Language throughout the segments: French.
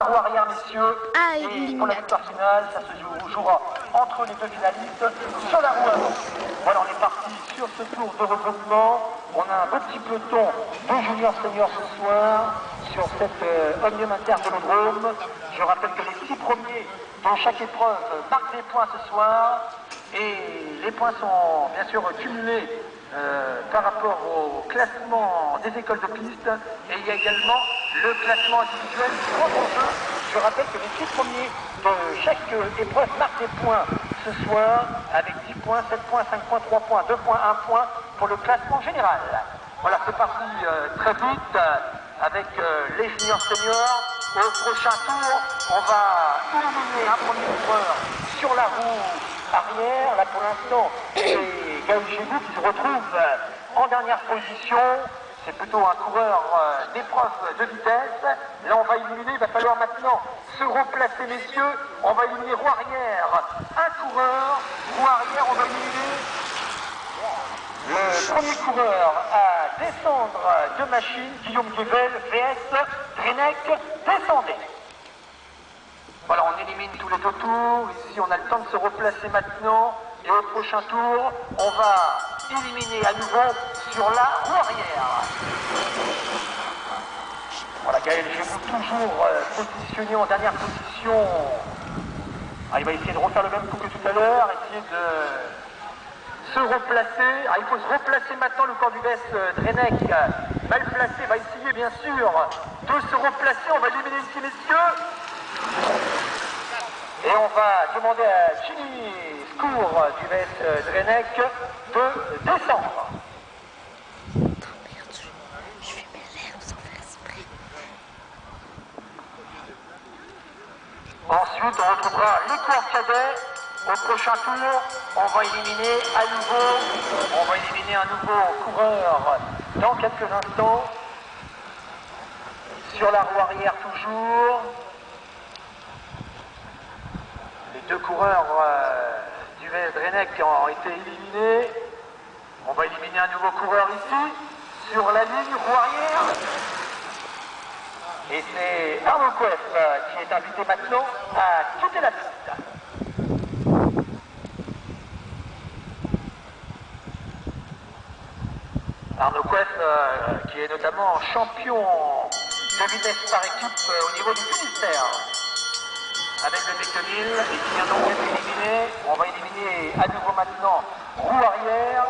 Roue arrière, messieurs, et pour la victoire finale, ça se jouera entre les deux finalistes sur la roue avant. Voilà, on est parti sur ce tour de regroupement. On a un petit peloton de juniors seniors ce soir sur cette Omnium Inter Vélodrome. Je rappelle que les 6 premiers dans chaque épreuve marquent des points ce soir et les points sont bien sûr cumulés par rapport au classement des écoles de piste, et il y a également le classement individuel qui rentre en jeu. Je rappelle que les 6 premiers de chaque épreuve marquent des points ce soir avec 10 points, 7 points, 5 points, 3 points, 2 points, 1 point pour le classement général. Voilà, c'est parti très vite avec les juniors seniors. Au prochain tour, on va éliminer un premier coureur sur la roue arrière. Là pour l'instant, c'est Gaël Gégou qui se retrouve en dernière position. C'est plutôt un coureur d'épreuve de vitesse. Là on va éliminer, il va falloir maintenant se replacer, messieurs. On va éliminer roue arrière, un coureur. Roue arrière, on va éliminer le premier coureur à descendre de machine, Guillaume Guevel, VS, Drenec, descendez. Voilà, on élimine tous les 2 tours. Ici, on a le temps de se replacer maintenant. Et au prochain tour, on va éliminer à nouveau sur la roue arrière. Voilà, Gaël Gégou toujours positionné en dernière position. Ah, il va essayer de refaire le même coup que tout à l'heure, essayer de se replacer. Ah, il faut se replacer maintenant, le corps du VS Drenec, mal placé, va essayer bien sûr de se replacer. On va éliminer ici, messieurs. Et on va demander à Ginny Scour du VS Drenec de descendre. Ensuite, on retrouvera les coureurs cadets. Au prochain tour, on va éliminer un nouveau coureur dans quelques instants. Sur la roue arrière toujours. Les 2 coureurs du VS Drenec ont été éliminés. On va éliminer un nouveau coureur ici, sur la ligne roue arrière. Et c'est Arnaud Couef qui est invité maintenant à quitter la piste. Arnaud Couef qui est notamment champion de vitesse par équipe au niveau du Finistère avec le Béquenil, et qui vient donc d'être éliminé. On va éliminer à nouveau maintenant roue arrière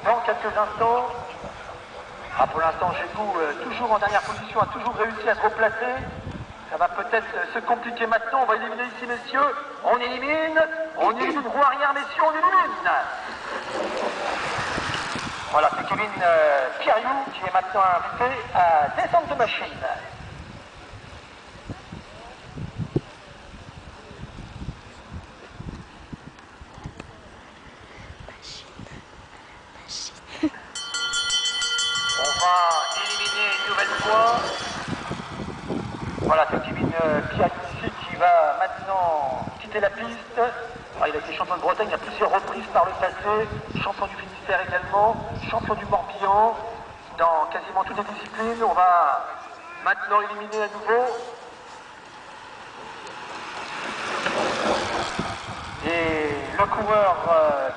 dans quelques instants. Ah, pour l'instant, Gégou, toujours en dernière position, a toujours réussi à se replacer. Ça va peut-être se compliquer maintenant. On va éliminer ici, messieurs. On élimine roue arrière, messieurs, on élimine. Voilà, c'est Kevin Pierriou qui est maintenant invité à descendre de machine. On va éliminer une nouvelle fois. Voilà, c'est Kevin Pierriou qui va maintenant quitter la piste. Alors, il a été champion de Bretagne à plusieurs reprises par le passé, champion du Finistère également, champion du Morbihan, dans quasiment toutes les disciplines. On va maintenant éliminer à nouveau. Et le coureur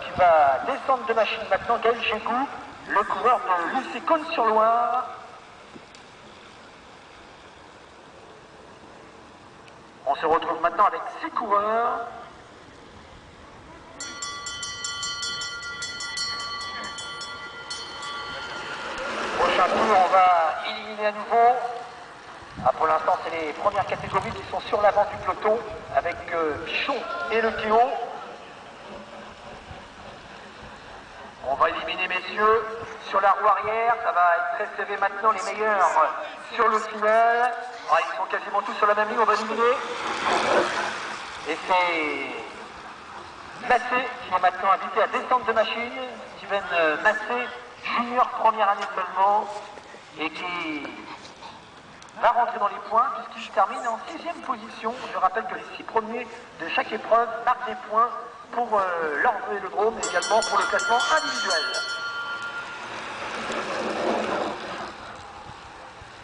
qui va descendre de machine maintenant, Gaël Gégou, le coureur de l'UC Cône-sur-Loire. On se retrouve maintenant avec 6 coureurs. Prochain tour, on va éliminer à nouveau. Ah, pour l'instant, c'est les premières catégories qui sont sur l'avant du peloton avec Pichon et Le Théo. On va éliminer, messieurs, sur la roue arrière. Ça va être très serré maintenant, les meilleurs sur le final. Ah, ils sont quasiment tous sur la même ligne, on va éliminer. Et c'est Massé qui est maintenant invité à descendre de machine. Steven Massé, junior, première année seulement, et qui va rentrer dans les points puisqu'il termine en 6e position. Je rappelle que les 6 premiers de chaque épreuve marquent des points pour l'ordre Vélodrome et également pour le classement individuel.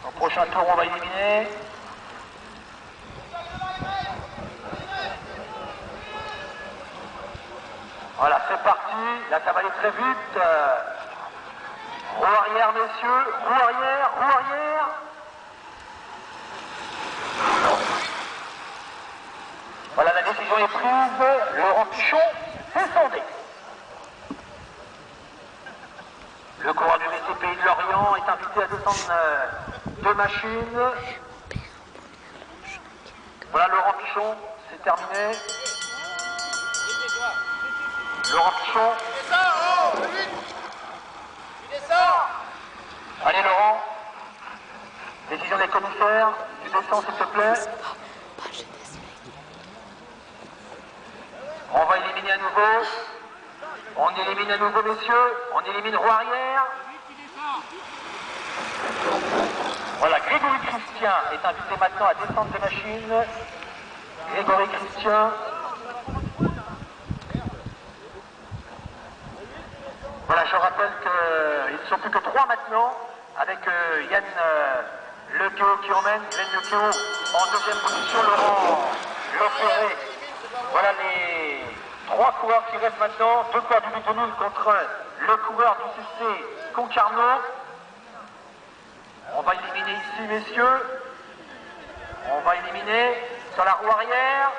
Au prochain tour, on va éliminer Voilà, c'est parti. Là, ça va aller très vite. Roue arrière, messieurs. Roue arrière, roue arrière. Voilà, la décision est prise. Laurent Pichon est sondé. Le coureur du VTPI de Lorient est invité à descendre de machine. Voilà, Laurent Pichon, c'est terminé. Laurent Pichon. Allez, Laurent. Décision des commissaires. Tu descends, s'il te plaît. On va éliminer à nouveau. On élimine à nouveau, messieurs. On élimine roue arrière. Voilà, Grégory Christian est invité maintenant à descendre de machine. Grégory Christian. Voilà, je rappelle qu'ils ne sont plus que 3 maintenant, avec Yann Lequeau qui emmène, Glenn Lequeau en deuxième position, Laurent Lopéré. Voilà les 3 coureurs qui restent maintenant, 2 coureurs du 2000 contre le coureur du CC Concarneau. On va éliminer ici, messieurs. On va éliminer sur la roue arrière.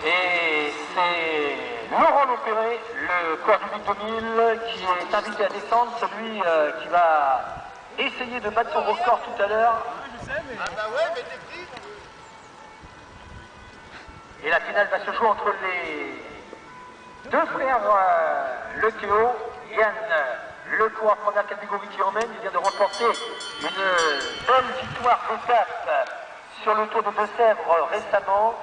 Et c'est Laurent Lopéré, le coureur du 2000, qui est invité à descendre, celui qui va essayer de battre son record tout à l'heure. Et la finale va se jouer entre les 2 frères Lequeau, Yann Lequeau en première catégorie qui emmène. Il vient de remporter une belle victoire d'étape sur le Tour de Deux-Sèvres récemment.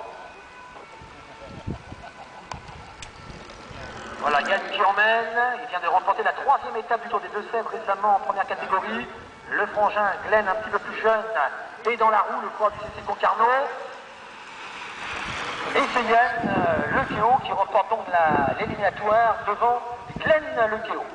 Voilà, Yann qui emmène. Il vient de remporter la 3e étape du Tour des Deux-Sèvres récemment en première catégorie. Le frangin Glenn, un petit peu plus jeune, est dans la roue, le coureur du CC Concarneau. Et c'est Yann Lequeau qui remporte donc l'éliminatoire devant Glenn Lequeau.